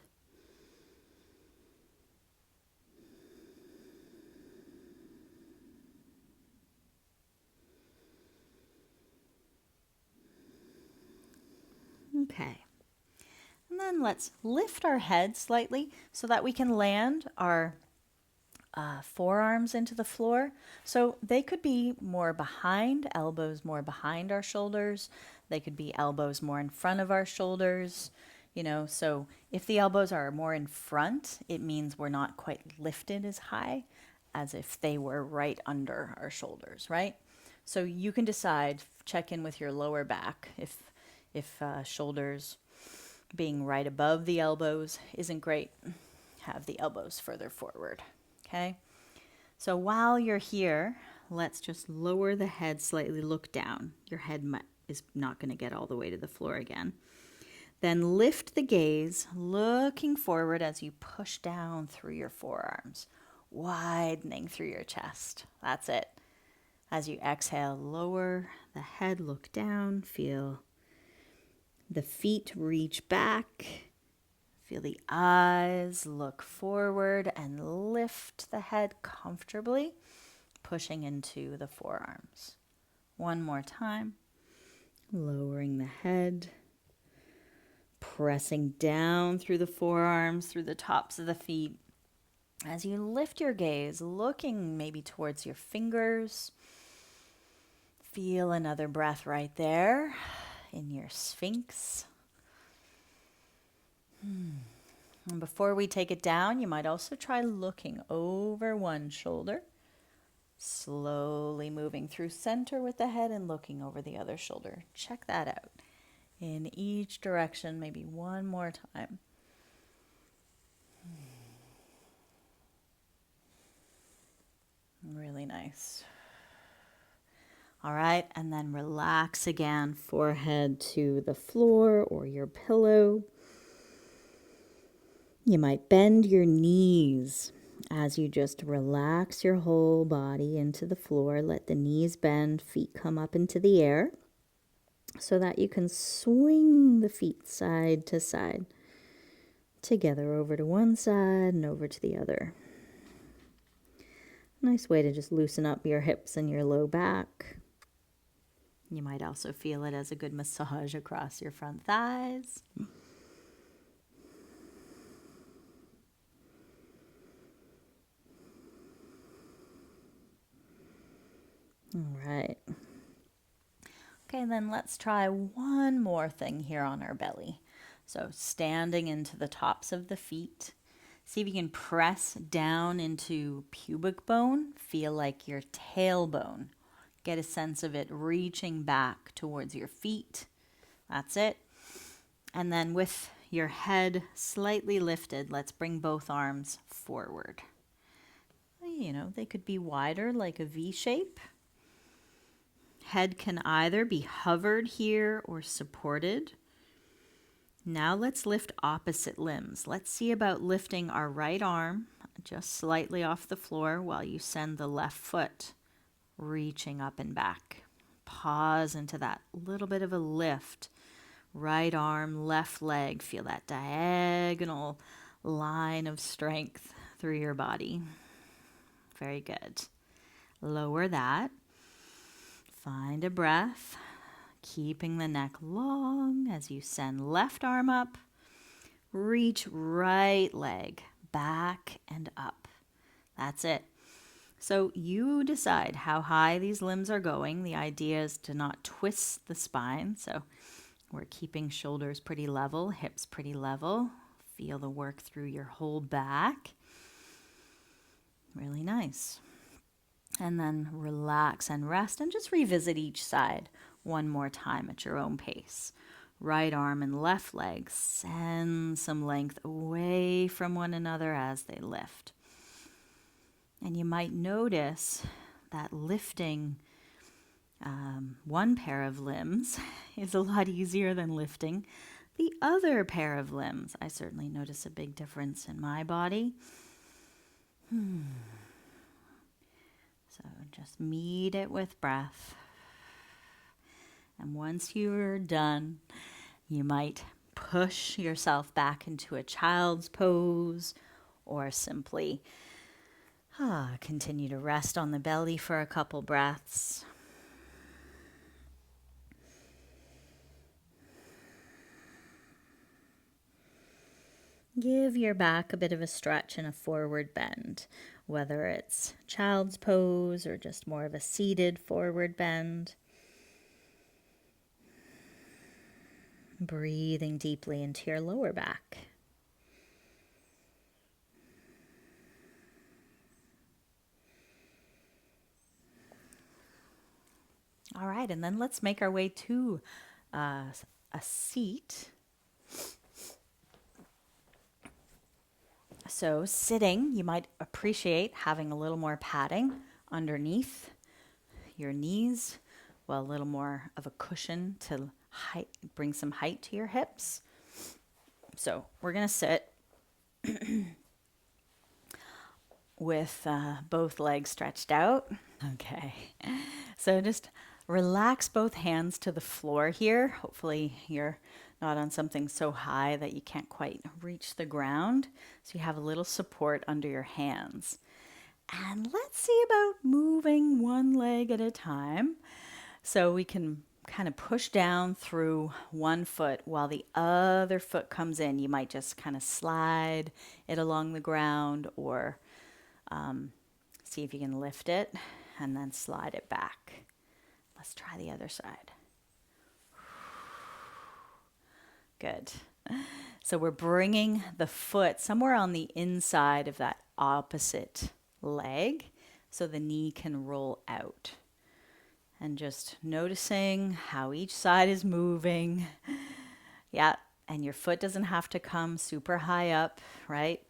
Okay. And then let's lift our head slightly so that we can land our forearms into the floor. So they could be more behind, elbows more behind our shoulders. They could be elbows more in front of our shoulders. So if the elbows are more in front, it means we're not quite lifted as high as if they were right under our shoulders, right? So you can decide, check in with your lower back. If shoulders being right above the elbows isn't great, have the elbows further forward, okay? So while you're here, let's just lower the head slightly, look down. Your head is not going to get all the way to the floor again. Then lift the gaze, looking forward as you push down through your forearms, widening through your chest. That's it. As you exhale, lower the head, look down, feel the feet reach back. Feel the eyes look forward and lift the head comfortably, pushing into the forearms. One more time. Lowering the head, pressing down through the forearms, through the tops of the feet. As you lift your gaze, looking maybe towards your fingers, feel another breath right there in your Sphinx. And before we take it down, you might also try looking over one shoulder, slowly moving through center with the head and looking over the other shoulder. Check that out in each direction, maybe one more time. Really nice. All right, and then relax again, forehead to the floor or your pillow. You might bend your knees as you just relax your whole body into the floor. Let the knees bend, feet come up into the air so that you can swing the feet side to side, together over to one side and over to the other. Nice way to just loosen up your hips and your low back. You might also feel it as a good massage across your front thighs. All right. Okay, then let's try one more thing here on our belly. So standing into the tops of the feet. See if you can press down into pubic bone. Feel like your tailbone. Get a sense of it reaching back towards your feet. That's it. And then with your head slightly lifted, let's bring both arms forward. They could be wider like a V shape. Head can either be hovered here or supported. Now let's lift opposite limbs. Let's see about lifting our right arm just slightly off the floor while you send the left foot reaching up and back. Pause into that little bit of a lift. Right arm, left leg. Feel that diagonal line of strength through your body. Very good. Lower that. Find a breath, keeping the neck long as you send left arm up. Reach right leg back and up. That's it. So you decide how high these limbs are going. The idea is to not twist the spine. So we're keeping shoulders pretty level, hips pretty level. Feel the work through your whole back. Really nice. And then relax and rest and just revisit each side one more time at your own pace. Right arm and left leg send some length away from one another as they lift. And you might notice that lifting one pair of limbs is a lot easier than lifting the other pair of limbs. I certainly notice a big difference in my body. So just meet it with breath. And once you're done, you might push yourself back into a child's pose or simply continue to rest on the belly for a couple breaths. Give your back a bit of a stretch and a forward bend, whether it's child's pose or just more of a seated forward bend. Breathing deeply into your lower back. All right, and then let's make our way to a seat. So sitting, you might appreciate having a little more padding underneath your knees, well, a little more of a cushion to bring some height to your hips. So we're going to sit with both legs stretched out. Okay, so just relax both hands to the floor here. Hopefully you're not on something so high that you can't quite reach the ground. So you have a little support under your hands. And let's see about moving one leg at a time. So we can kind of push down through one foot while the other foot comes in. You might just kind of slide it along the ground or see if you can lift it and then slide it back. Let's try the other side. Good. So we're bringing the foot somewhere on the inside of that opposite leg so the knee can roll out. And just noticing how each side is moving. Yeah, and your foot doesn't have to come super high up, right?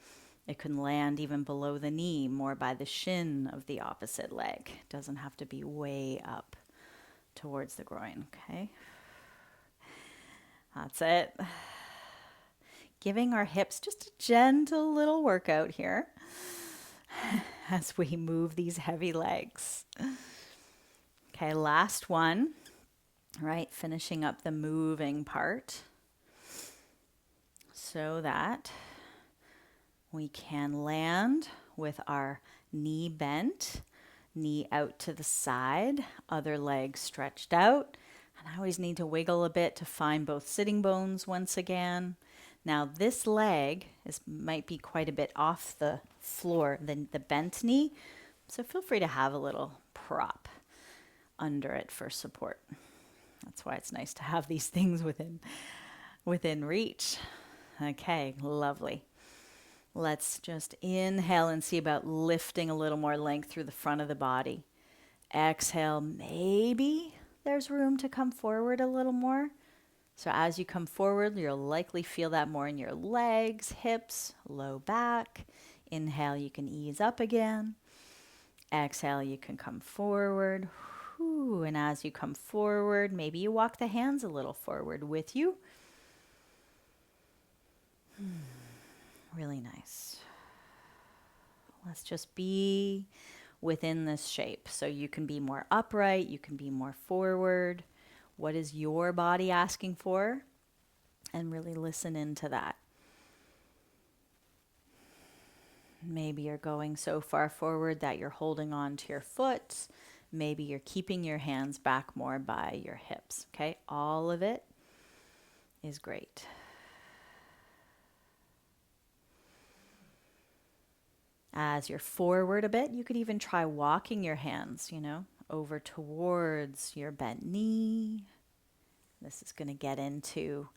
It can land even below the knee, more by the shin of the opposite leg. It doesn't have to be way up towards the groin, okay? That's it. Giving our hips just a gentle little workout here as we move these heavy legs. Okay, last one, right? Finishing up the moving part so that we can land with our knee bent, knee out to the side, other leg stretched out. And I always need to wiggle a bit to find both sitting bones once again. Now this leg might be quite a bit off the floor, the bent knee. So feel free to have a little prop under it for support. That's why it's nice to have these things within reach. Okay, lovely. Let's just inhale and see about lifting a little more length through the front of the body. Exhale, maybe there's room to come forward a little more. So as you come forward, you'll likely feel that more in your legs, hips, low back. Inhale, you can ease up again. Exhale, you can come forward. Whew. And as you come forward, maybe you walk the hands a little forward with you. Really nice. Let's just be within this shape. So you can be more upright, you can be more forward. What is your body asking for? And really listen into that. Maybe you're going so far forward that you're holding on to your foot. Maybe you're keeping your hands back more by your hips. Okay, all of it is great. As you're forward a bit, you could even try walking your hands, over towards your bent knee. This is going to get into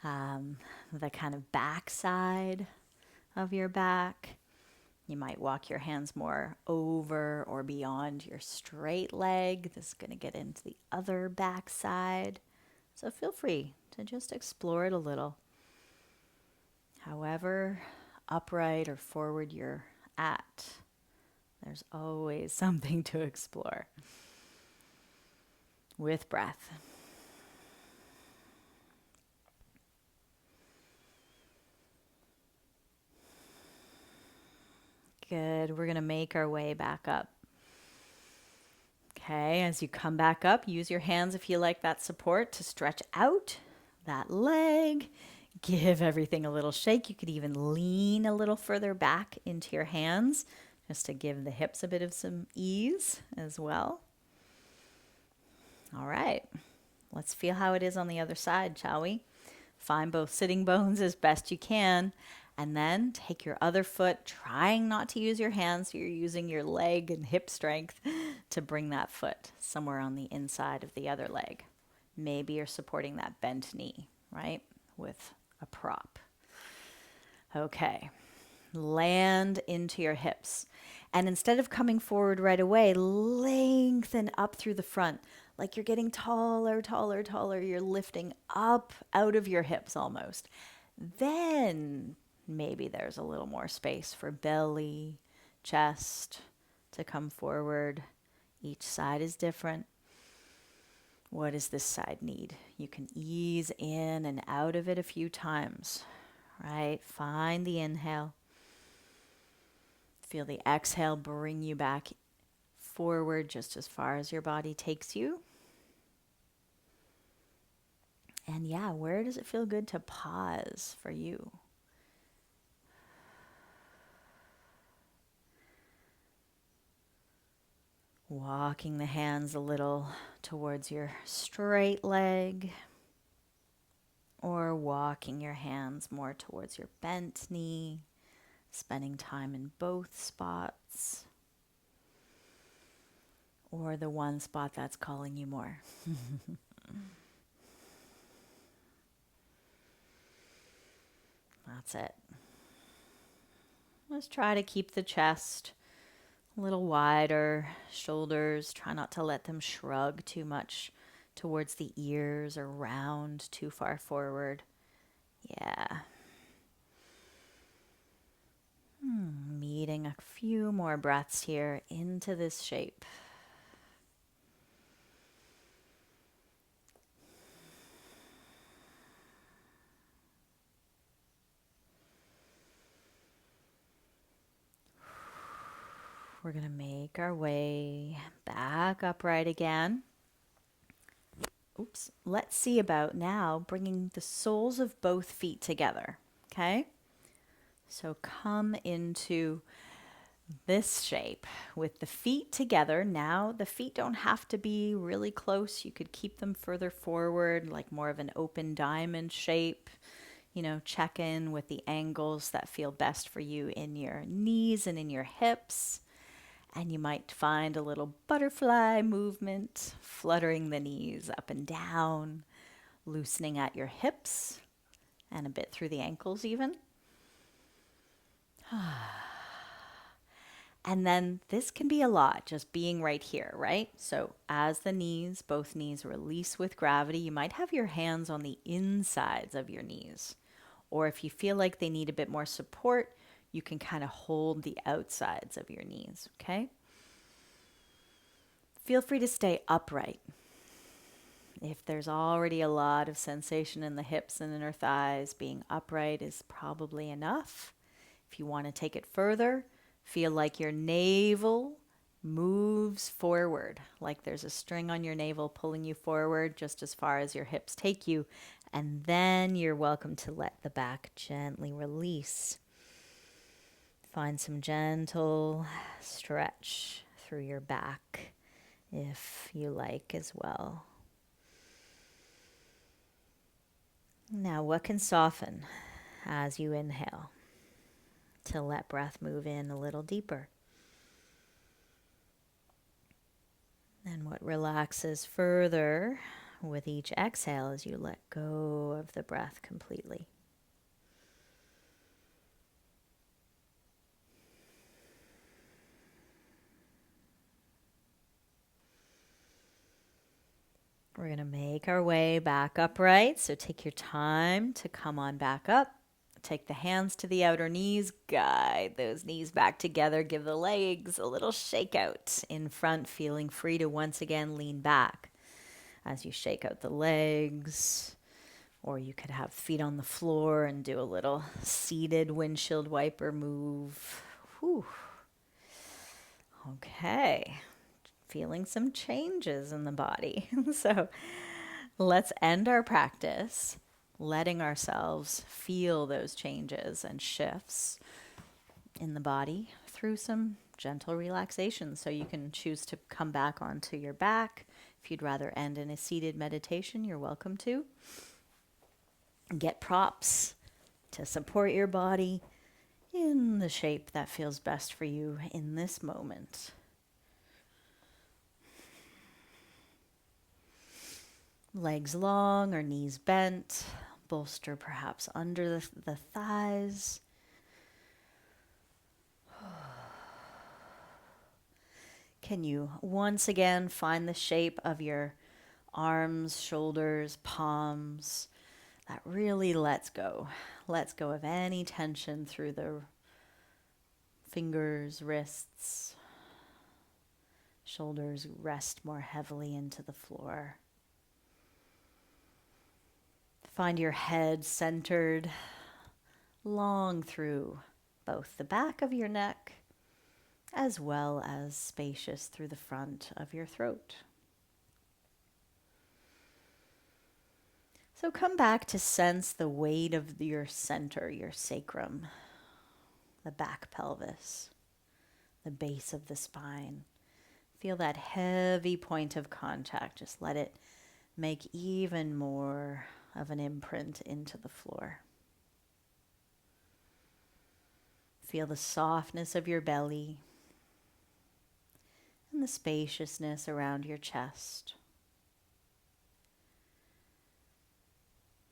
the kind of back side of your back. You might walk your hands more over or beyond your straight leg. This is going to get into the other back side. So feel free to just explore it a little. However upright or forward you're at, there's always something to explore with breath. Good. We're going to make our way back up. Okay, as you come back up, use your hands if you like that support to stretch out that leg. Give everything a little shake. You could even lean a little further back into your hands just to give the hips a bit of some ease as well. All right, let's feel how it is on the other side, shall we? Find both sitting bones as best you can. And then take your other foot, trying not to use your hands, so you're using your leg and hip strength to bring that foot somewhere on the inside of the other leg. Maybe you're supporting that bent knee, right, with a prop. Okay, land into your hips. And instead of coming forward right away, lengthen up through the front. Like you're getting taller, taller, taller. You're lifting up out of your hips almost. Then maybe there's a little more space for belly, chest to come forward. Each side is different. What does this side need? You can ease in and out of it a few times, right? Find the inhale. Feel the exhale bring you back forward just as far as your body takes you. And yeah, where does it feel good to pause for you? Walking the hands a little towards your straight leg, or walking your hands more towards your bent knee, spending time in both spots, or the one spot that's calling you more. That's it. Let's try to keep the chest a little wider, shoulders, try not to let them shrug too much towards the ears or round too far forward. Yeah. Meeting a few more breaths here into this shape. We're going to make our way back upright again. Oops. Let's see about now bringing the soles of both feet together. Okay? So come into this shape with the feet together. Now, the feet don't have to be really close. You could keep them further forward, like more of an open diamond shape. Check in with the angles that feel best for you in your knees and in your hips. And you might find a little butterfly movement, fluttering the knees up and down, loosening at your hips and a bit through the ankles even. And then this can be a lot, just being right here, right? So as both knees release with gravity, you might have your hands on the insides of your knees. Or if you feel like they need a bit more support, you can kind of hold the outsides of your knees, okay? Feel free to stay upright. If there's already a lot of sensation in the hips and inner thighs, being upright is probably enough. If you want to take it further, feel like your navel moves forward, like there's a string on your navel pulling you forward just as far as your hips take you. And then you're welcome to let the back gently release. Find some gentle stretch through your back if you like as well. Now, what can soften as you inhale to let breath move in a little deeper? And what relaxes further with each exhale as you let go of the breath completely? We're going to make our way back upright. So take your time to come on back up. Take the hands to the outer knees. Guide those knees back together. Give the legs a little shake out in front, feeling free to once again lean back as you shake out the legs. Or you could have feet on the floor and do a little seated windshield wiper move. Whew. Okay. Feeling some changes in the body. So let's end our practice letting ourselves feel those changes and shifts in the body through some gentle relaxation. So you can choose to come back onto your back. If you'd rather end in a seated meditation, you're welcome to. Get props to support your body in the shape that feels best for you in this moment. Legs long or knees bent, bolster perhaps under the thighs. Can you once again find the shape of your arms, shoulders, palms that really lets go of any tension through the fingers, wrists. Shoulders rest more heavily into the floor. Find your head centered long through both the back of your neck as well as spacious through the front of your throat. So come back to sense the weight of your center, your sacrum, the back pelvis, the base of the spine. Feel that heavy point of contact. Just let it make even more of an imprint into the floor. Feel the softness of your belly and the spaciousness around your chest.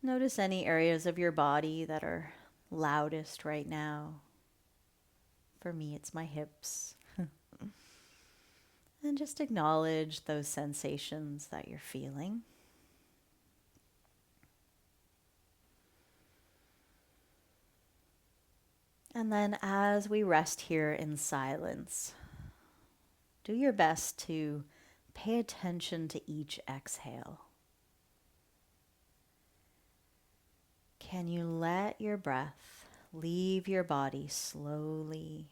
Notice any areas of your body that are loudest right now. For me, it's my hips. And just acknowledge those sensations that you're feeling. And then as we rest here in silence, do your best to pay attention to each exhale. Can you let your breath leave your body slowly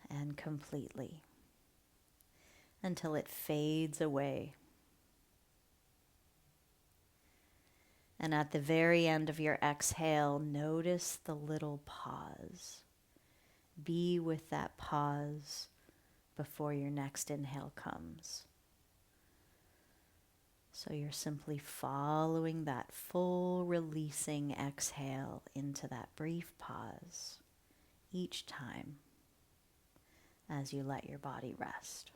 and completely until it fades away? And at the very end of your exhale, notice the little pause. Be with that pause before your next inhale comes. So you're simply following that full releasing exhale into that brief pause each time as you let your body rest.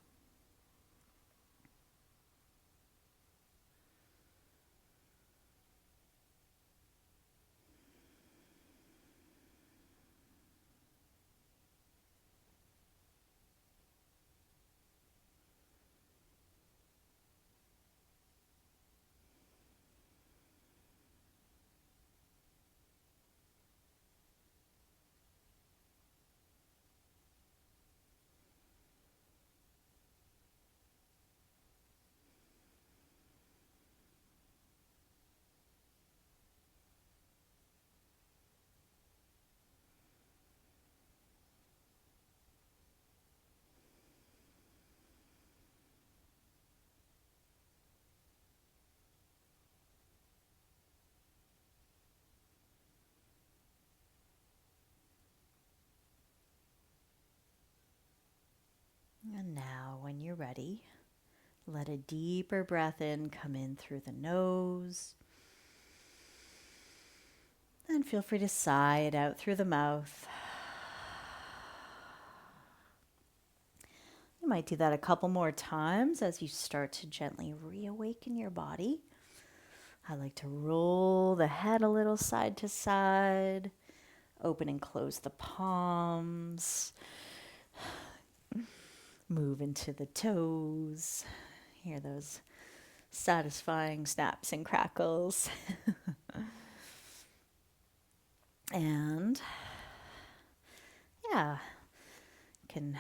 And now, when you're ready, let a deeper breath in come in through the nose. And feel free to sigh it out through the mouth. You might do that a couple more times as you start to gently reawaken your body. I like to roll the head a little side to side, open and close the palms, move into the toes. Hear those satisfying snaps and crackles. And yeah, can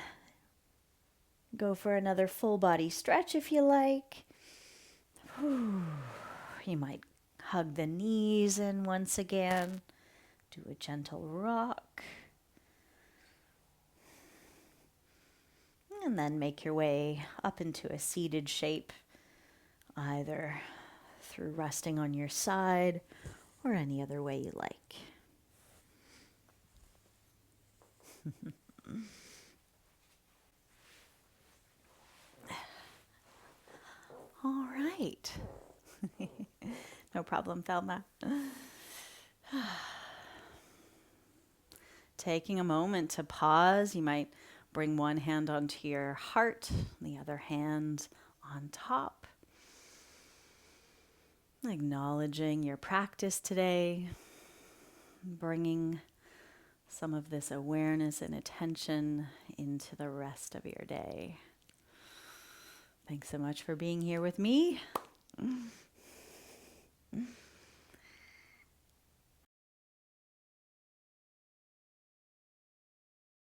go for another full body stretch if you like. You might hug the knees in once again. Do a gentle rock. And then make your way up into a seated shape, either through resting on your side or any other way you like. All right. No problem, Thelma. Taking a moment to pause, you might bring one hand onto your heart, the other hand on top. Acknowledging your practice today, bringing some of this awareness and attention into the rest of your day. Thanks so much for being here with me.